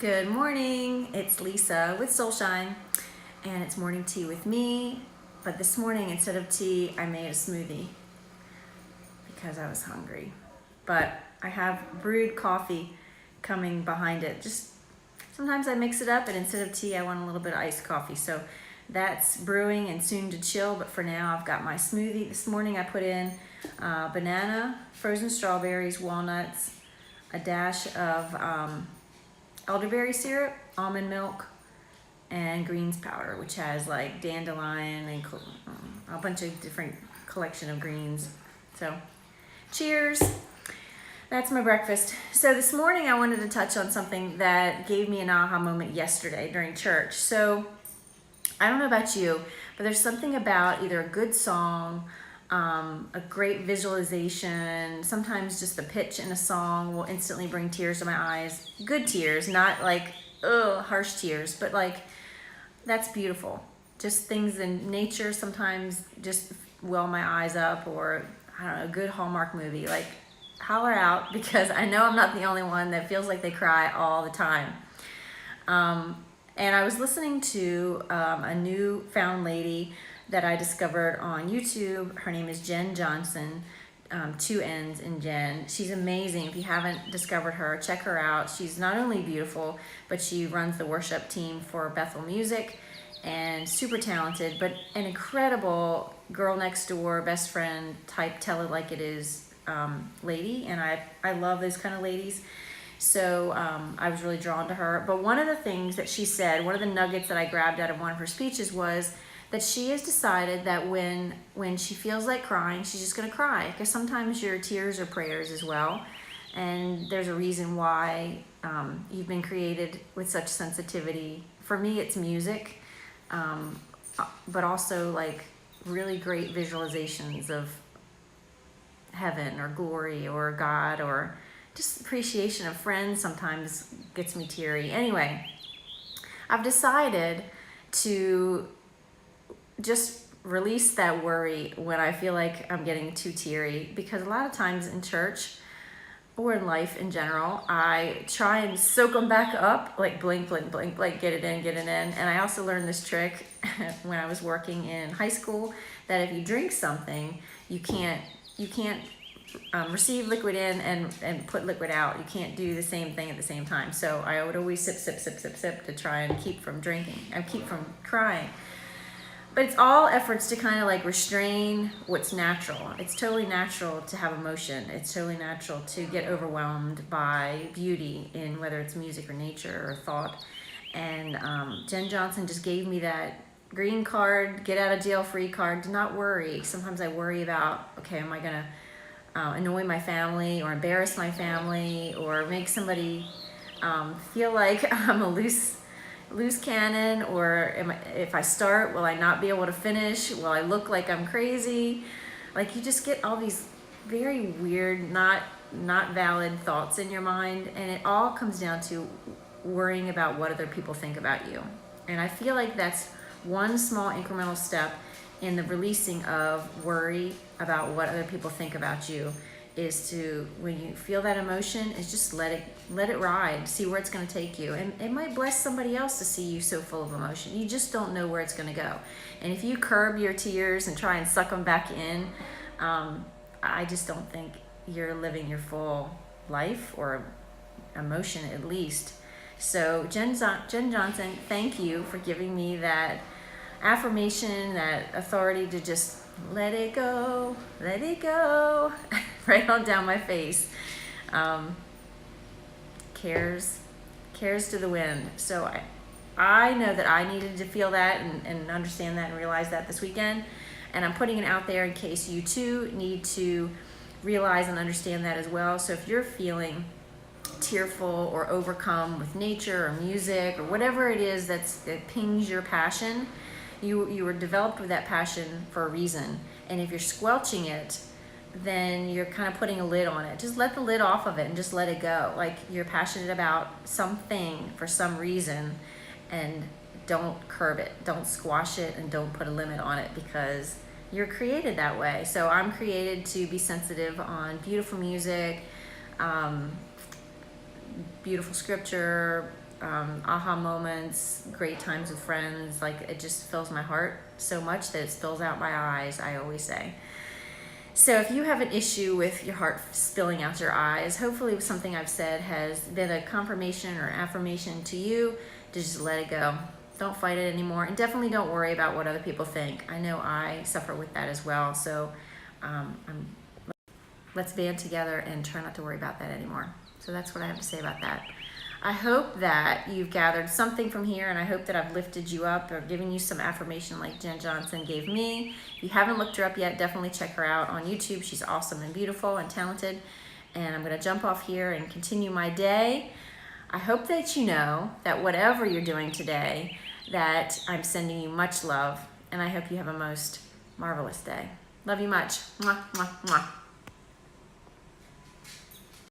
Good morning, it's Lisa with Soulshine, and it's morning tea with me. But this morning, instead of tea, I made a smoothie because I was hungry. But I have brewed coffee coming behind it. Just sometimes I mix it up, and instead of tea, I want a little bit of iced coffee. So that's brewing and soon to chill. But for now, I've got my smoothie. This morning, I put in banana, frozen strawberries, walnuts, a dash of elderberry syrup, almond milk, and greens powder, which has like dandelion and a bunch of different collection of greens. So cheers. That's my breakfast. So this morning I wanted to touch on something that gave me an aha moment yesterday during church. So I don't know about you, but there's something about either a good song, a great visualization. Sometimes just the pitch in a song will instantly bring tears to my eyes. Good tears, not like, harsh tears, but like, that's beautiful. Just things in nature sometimes just well my eyes up, or I don't know, a good Hallmark movie. Like, holler out, because I know I'm not the only one that feels like they cry all the time. And I was listening to a new found lady that I discovered on YouTube. Her name is Jen Johnson, 2 N's in Jen. She's amazing. If you haven't discovered her, check her out. She's not only beautiful, but she runs the worship team for Bethel Music, and super talented, but an incredible girl next door, best friend type, tell it like it is lady. And I love those kind of ladies. So I was really drawn to her. But one of the things that she said, one of the nuggets that I grabbed out of one of her speeches, was that she has decided that when she feels like crying, she's just going to cry. Because sometimes your tears are prayers as well. And there's a reason why you've been created with such sensitivity. For me, it's music, but also like really great visualizations of heaven or glory or God, or just appreciation of friends sometimes gets me teary. Anyway, I've decided to just release that worry when I feel like I'm getting too teary, because a lot of times in church or in life in general, I try and soak them back up, like blink, blink, blink, like get it in. And I also learned this trick when I was working in high school, that if you drink something, you can't receive liquid in and put liquid out. You can't do the same thing at the same time. So I would always sip, sip, sip, sip, sip to try and keep from drinking and keep from crying. But it's all efforts to kind of like restrain what's natural. It's totally natural to have emotion. It's totally natural to get overwhelmed by beauty, in whether it's music or nature or thought. And Jen Johnson just gave me that green card, get out of jail free card. Do not worry. Sometimes I worry about, okay, am I going to annoy my family or embarrass my family or make somebody feel like I'm a loose cannon, or if I start, will I not be able to finish? Will I look like I'm crazy? Like, you just get all these very weird, not valid thoughts in your mind, and it all comes down to worrying about what other people think about you. And I feel like that's one small incremental step in the releasing of worry about what other people think about you, is to, when you feel that emotion, is just let it ride, see where it's going to take you. And it might bless somebody else to see you so full of emotion. You just don't know where it's going to go. And if you curb your tears and try and suck them back in, I just don't think you're living your full life, or emotion at least. So Jen Johnson, thank you for giving me that affirmation, that authority to just let it go right on down my face. Cares to the wind. So I know that I needed to feel that and understand that and realize that this weekend, and I'm putting it out there in case you too need to realize and understand that as well. So if you're feeling tearful or overcome with nature or music or whatever it is that pings your passion, you were developed with that passion for a reason. And if you're squelching it, then you're kind of putting a lid on it. Just let the lid off of it and just let it go. Like, you're passionate about something for some reason, and don't curb it, don't squash it, and don't put a limit on it, because you're created that way. So I'm created to be sensitive on beautiful music, beautiful scripture, aha moments, great times with friends. Like, it just fills my heart so much that it spills out my eyes, I always say. So if you have an issue with your heart spilling out your eyes, hopefully something I've said has been a confirmation or affirmation to you to just let it go. Don't fight it anymore, and definitely don't worry about what other people think. I know I suffer with that as well, so let's band together and try not to worry about that anymore. So that's what I have to say about that. I hope that you've gathered something from here, and I hope that I've lifted you up or given you some affirmation like Jen Johnson gave me. If you haven't looked her up yet, definitely check her out on YouTube. She's awesome and beautiful and talented. And I'm going to jump off here and continue my day. I hope that you know that whatever you're doing today, that I'm sending you much love, and I hope you have a most marvelous day. Love you much. Mwah, mwah, mwah.